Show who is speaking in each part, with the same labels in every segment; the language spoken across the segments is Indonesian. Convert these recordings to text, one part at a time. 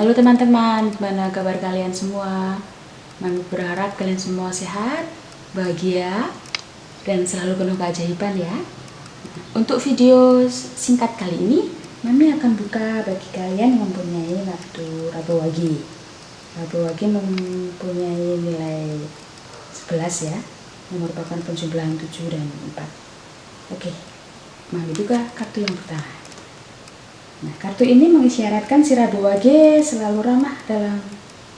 Speaker 1: Halo teman-teman, gimana kabar kalian semua? Mami berharap kalian semua sehat, bahagia, dan selalu penuh keajaiban ya. Untuk video singkat kali ini, Mami akan buka bagi kalian yang mempunyai naftu Rabu Wage. Rabu Wage mempunyai nilai 11 ya, yang merupakan penjumlahan 7 dan 4. Oke, Mami buka kartu yang pertama. Nah, kartu ini mengisyaratkan si Rabu Wage selalu ramah dalam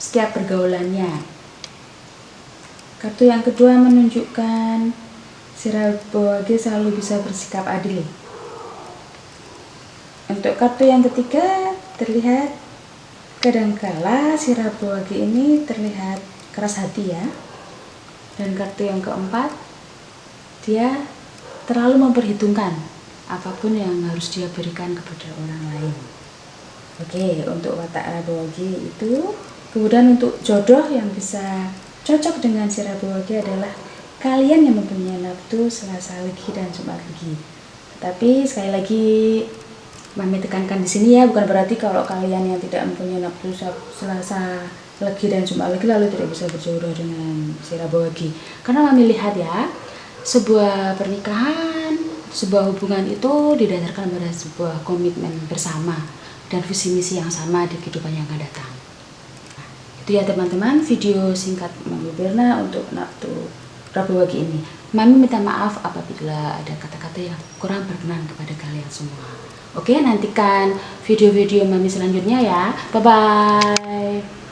Speaker 1: setiap pergaulannya. Kartu yang kedua menunjukkan si Rabu Wage selalu bisa bersikap adil. Untuk kartu yang ketiga terlihat kadangkala si Rabu Wage ini terlihat keras hati ya. Dan kartu yang keempat, dia terlalu memperhitungkan apapun yang harus dia berikan kepada orang lain. Oke, untuk watak Rabu Wage itu. Kemudian untuk jodoh yang bisa cocok dengan si Rabu Wage adalah kalian yang mempunyai naftu Selasa Legi dan Jumat Legi. Tetapi sekali lagi Mami tekankan di sini ya, bukan berarti kalau kalian yang tidak mempunyai naftu Selasa Legi dan Jumat Legi lalu tidak bisa berjodoh dengan si Rabu Wage. Karena Mami lihat ya, sebuah pernikahan, sebuah hubungan itu didasarkan pada sebuah komitmen bersama dan visi misi yang sama di kehidupan yang akan datang. Nah, itu ya teman-teman, video singkat Mami Berna untuk naftu Rabu Wage ini. Mami minta maaf apabila ada kata-kata yang kurang berkenan kepada kalian semua. Oke, nantikan video-video Mami selanjutnya ya. Bye-bye.